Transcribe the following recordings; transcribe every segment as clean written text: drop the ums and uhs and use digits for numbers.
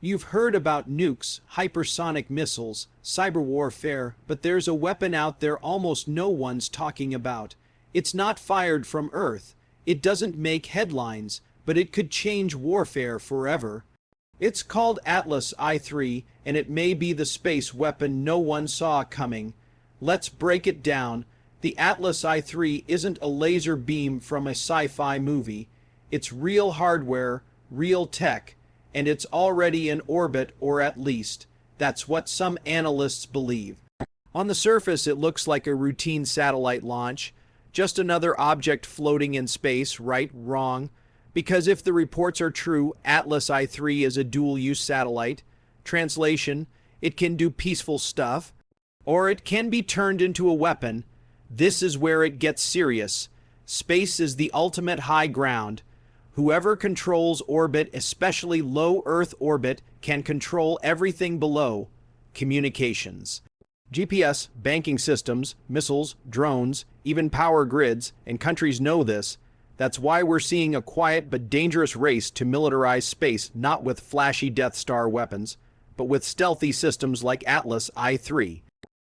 You've heard about nukes, hypersonic missiles, cyberwarfare, but there's a weapon out there almost no one's talking about. It's not fired from Earth. It doesn't make headlines, but it could change warfare forever. It's called Atlas I-3, and it may be the space weapon no one saw coming. Let's break it down. The Atlas I-3 isn't a laser beam from a sci-fi movie. It's real hardware, real tech, and it's already in orbit, or at least, that's what some analysts believe. On the surface, it looks like a routine satellite launch, just another object floating in space, right? Wrong. Because if the reports are true, Atlas I-3 is a dual-use satellite. Translation, it can do peaceful stuff, or it can be turned into a weapon. This is where it gets serious. Space is the ultimate high ground. Whoever controls orbit, especially low Earth orbit, can control everything below. Communications. GPS, banking systems, missiles, drones, even power grids, and countries know this. That's why we're seeing a quiet but dangerous race to militarize space, not with flashy Death Star weapons, but with stealthy systems like Atlas I-3.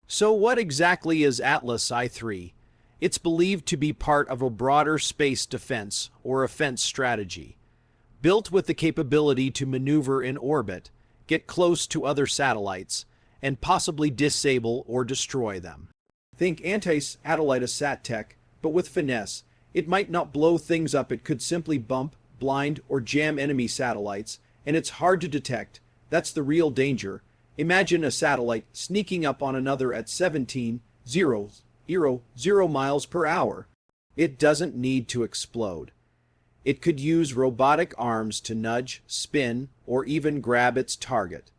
So what exactly is Atlas I-3? It's believed to be part of a broader space defense or offense strategy, built with the capability to maneuver in orbit, get close to other satellites, and possibly disable or destroy them. Think anti-satellite sat tech, but with finesse. It might not blow things up, it could simply bump, blind, or jam enemy satellites, and it's hard to detect. That's the real danger. Imagine a satellite sneaking up on another at 17,000 miles per hour. It doesn't need to explode. It could use robotic arms to nudge, spin, or even grab its target.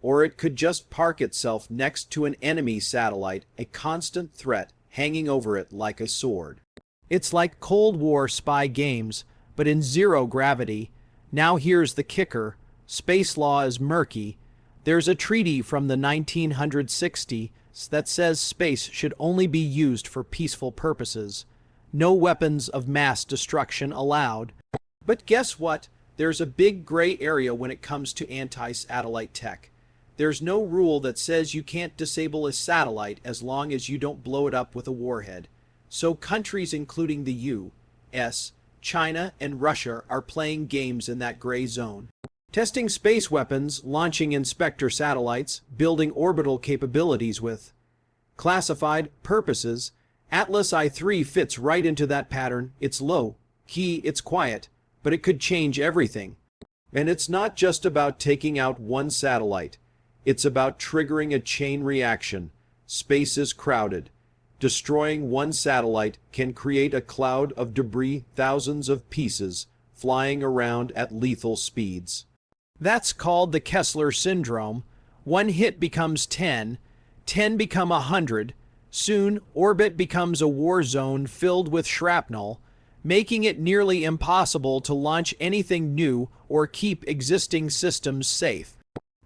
Or it could just park itself next to an enemy satellite, a constant threat hanging over it like a sword. It's like Cold War spy games, but in zero gravity. Now here's the kicker. Space law is murky. There's a treaty from the 1960s that says space should only be used for peaceful purposes. No weapons of mass destruction allowed. But guess what? There's a big gray area when it comes to anti-satellite tech. There's no rule that says you can't disable a satellite as long as you don't blow it up with a warhead. So countries including the U.S., China, and Russia are playing games in that gray zone. Testing space weapons, launching Inspector satellites, building orbital capabilities with classified purposes. Atlas I-3 fits right into that pattern. It's low key, it's quiet, but it could change everything. And it's not just about taking out one satellite. It's about triggering a chain reaction. Space is crowded. Destroying one satellite can create a cloud of debris, thousands of pieces, flying around at lethal speeds. That's called the Kessler syndrome. One hit becomes 10, 10 become 100. Soon, orbit becomes a war zone filled with shrapnel, making it nearly impossible to launch anything new or keep existing systems safe.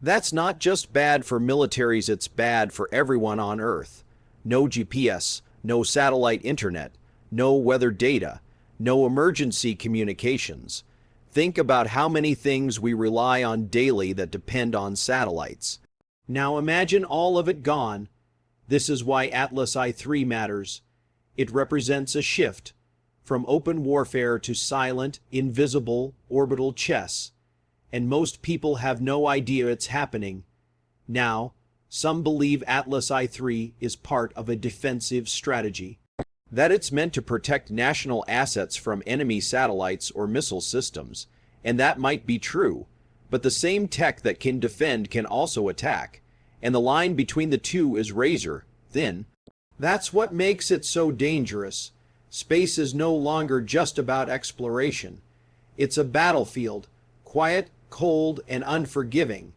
That's not just bad for militaries, it's bad for everyone on Earth. No GPS, no satellite internet, no weather data, no emergency communications. Think about how many things we rely on daily that depend on satellites. Now imagine all of it gone. This is why Atlas I-3 matters. It represents a shift from open warfare to silent, invisible, orbital chess. And most people have no idea it's happening. Now, some believe Atlas I-3 is part of a defensive strategy. That it's meant to protect national assets from enemy satellites or missile systems. And that might be true. But the same tech that can defend can also attack. And the line between the two is razor thin. That's what makes it so dangerous. Space is no longer just about exploration. It's a battlefield, quiet, cold, and unforgiving.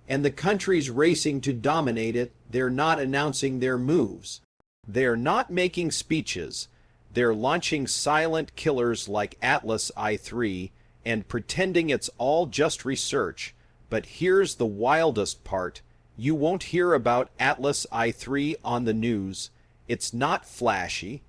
And the countries racing to dominate it, they're not announcing their moves. They're not making speeches. They're launching silent killers like Atlas I-3 and pretending it's all just research. But here's the wildest part. You won't hear about Atlas I-3 on the news. It's not flashy.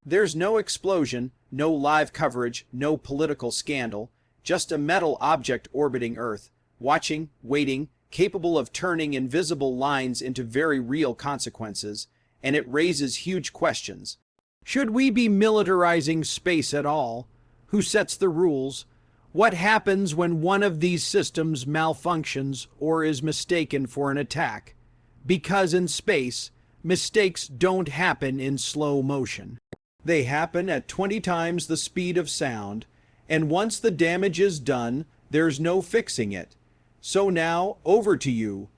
There's no explosion, no live coverage, no political scandal, just a metal object orbiting Earth, watching, waiting, capable of turning invisible lines into very real consequences, and it raises huge questions. Should we be militarizing space at all? Who sets the rules? What happens when one of these systems malfunctions or is mistaken for an attack? Because in space, mistakes don't happen in slow motion. They happen at 20 times the speed of sound, and once the damage is done, there's no fixing it. So now, over to you.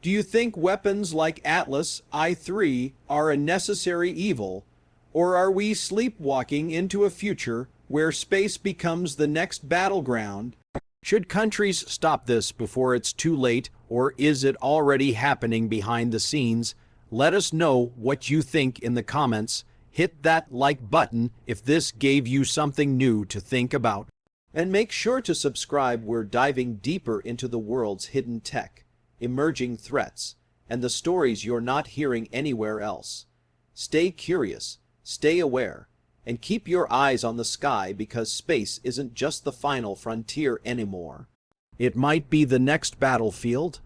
Do you think weapons like Atlas I-3 are a necessary evil, or are we sleepwalking into a future where space becomes the next battleground? Should countries stop this before it's too late, or is it already happening behind the scenes? Let us know what you think in the comments. Hit that like button if this gave you something new to think about. And make sure to subscribe. We're diving deeper into the world's hidden tech, emerging threats, and the stories you're not hearing anywhere else. Stay curious, stay aware, and keep your eyes on the sky, because space isn't just the final frontier anymore. It might be the next battlefield,